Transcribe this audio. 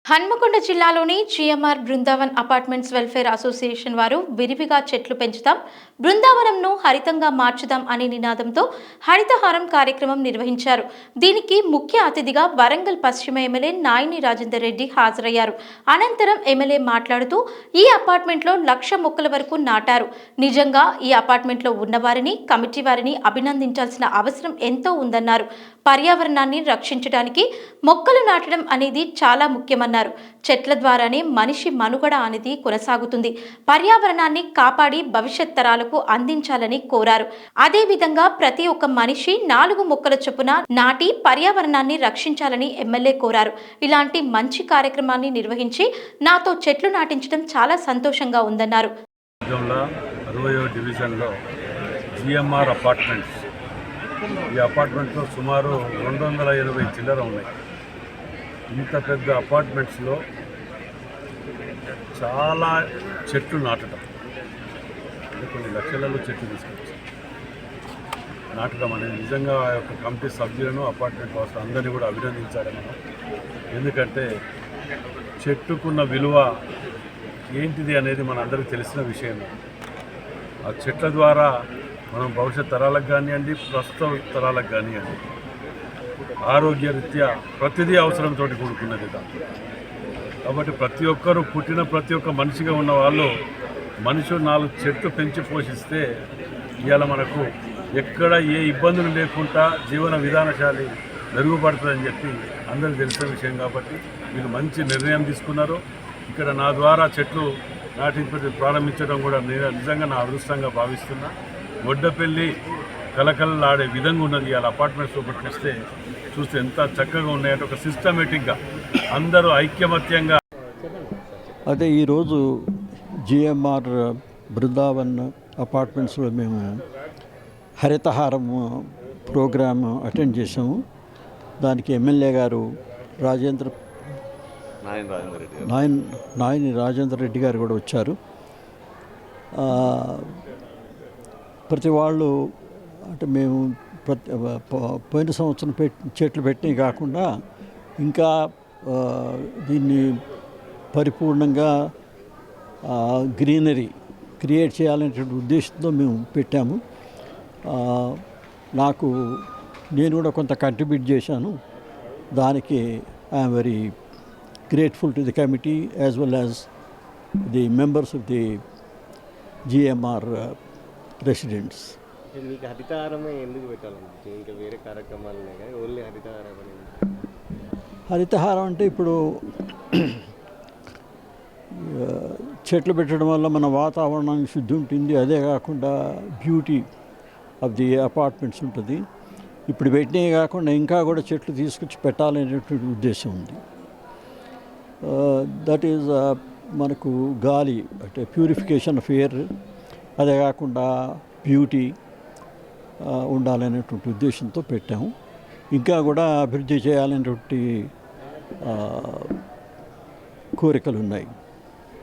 హన్మకొండ జిల్లాలోని GMR Brindavan apartments welfare association వారు విరివిగా చెట్లు పెంచుతాం, బృందావనంను హరితంగా మార్చుదాం అనే నినాదంతో హరితహారం కార్యక్రమం నిర్వహించారు. దీనికి ముఖ్య అతిథిగా వరంగల్ పశ్చిమ ఎమ్మెల్యే నాయిని రాజేందర్ రెడ్డి హాజరయ్యారు. అనంతరం ఎమ్మెల్యే మాట్లాడుతూ ఈ అపార్ట్మెంట్లో 1,00,000 మొక్కల వరకు నాటారు. నిజంగా ఈ అపార్ట్మెంట్లో ఉన్నవారిని, కమిటీ వారిని అభినందించాల్సిన అవసరం ఎంతో ఉందన్నారు. పర్యావరణాన్ని రక్షించడానికి మొక్కలు నాటడం అనేది చాలా ముఖ్యమన్నారు. చెట్ల ద్వారానే మనిషి మనుగడ అనేది కొనసాగుతుంది. పర్యావరణాన్ని కాపాడి భవిష్యత్ తరాలకు అందించాలని కోరారు. అదేవిధంగా ప్రతి ఒక్క మనిషి 4 మొక్కల చొప్పున నాటి పర్యావరణాన్ని రక్షించాలని ఎమ్మెల్యే కోరారు. ఇలాంటి మంచి కార్యక్రమాన్ని నిర్వహించి నాతో చెట్లు నాటించడం చాలా సంతోషంగా ఉందన్నారు. జిఎంఆర్ అపార్ట్మెంట్స్, ఈ అపార్ట్మెంట్లో సుమారు 280 చిల్లర ఉన్నాయి. ఇంత పెద్ద అపార్ట్మెంట్స్లో చాలా చెట్లు నాటడం, కొన్ని లక్షలలో చెట్లు తీసుకొచ్చి నాటడం అనేది నిజంగా ఆ యొక్క కమిటీ సభ్యులను, అపార్ట్మెంట్ వాసులు అందరినీ కూడా అభినందించాలి మనం. ఎందుకంటే చెట్టుకున్న విలువ ఏంటిది అనేది మన అందరికీ తెలిసిన విషయమే. ఆ చెట్ల ద్వారా మనం భవిష్యత్ తరాలకు కానివ్వండి, ప్రస్తుత తరాలకు కానివ్వండి, ఆరోగ్యరీత్యా ప్రతిదీ అవసరంతో కూడుకున్నది కాబట్టి ప్రతి ఒక్కరూ పుట్టిన ప్రతి ఒక్క మనిషిగా ఉన్న వాళ్ళు మనుషులు 4 చెట్లు పెంచి పోషిస్తే ఇవాళ మనకు ఎక్కడ ఏ ఇబ్బందులు లేకుండా జీవన విధానశాలి మెరుగుపడుతుందని చెప్పి అందరికీ తెలిసిన విషయం. కాబట్టి వీళ్ళు మంచి నిర్ణయం తీసుకున్నారు. ఇక్కడ నా ద్వారా చెట్లు ప్రారంభించడం కూడా నిజంగా నా అదృష్టంగా భావిస్తున్నా. గొడ్డపల్లి కలకలలాడే విధంగా ఉన్నది. ఇవాళ అపార్ట్మెంట్స్ లోపలికి వస్తే చూస్తే ఎంత చక్కగా ఉన్నాయంటే ఒక సిస్టమేటిక్గా అందరూ ఐక్యమత్యంగా. అదే ఈరోజు జిఎంఆర్ బృందావన్ అపార్ట్మెంట్స్లో మేము హరితహారం ప్రోగ్రామ్ అటెండ్ చేసాము. దానికి ఎమ్మెల్యే గారు నాయని రాజేందర్ రెడ్డి గారు కూడా వచ్చారు. ప్రతి వాళ్ళు అంటే మేము పోయిన సంవత్సరం చెట్లు పెట్టినవి కాకుండా ఇంకా దీన్ని పరిపూర్ణంగా గ్రీనరీ క్రియేట్ చేయాలనేటువంటి ఉద్దేశంతో మేము పెట్టాము. నేను కూడా కొంత కంట్రిబ్యూట్ చేశాను. దానికి I'm very grateful to the committee as well as the members of the GMR residents. మీకు హరితహారమే ఎందుకు పెట్టాలంటే ఇంకా వేరే కార్యక్రమాలు ఉన్నాయి కానీ ఓన్లీ హరితహారం అనేది? హరితహారం అంటే ఇప్పుడు చెట్లు పెట్టడం వల్ల మన వాతావరణానికి శుద్ధి ఉంటుంది. అదే కాకుండా బ్యూటీ ఆఫ్ ది అపార్ట్మెంట్స్ ఉంటుంది. ఇప్పుడు పెట్టినవి కాకుండా ఇంకా కూడా చెట్లు తీసుకొచ్చి పెట్టాలనేటువంటి ఉద్దేశం ఉంది. దట్ ఈజ్ మనకు గాలి అంటే ప్యూరిఫికేషన్ ఆఫ్ ఎయిర్, అదే కాకుండా బ్యూటీ ఉండాలనేటువంటి ఉద్దేశంతో పెట్టాము. ఇంకా కూడా అభివృద్ధి చేయాలనేటువంటి కోరికలు ఉన్నాయి.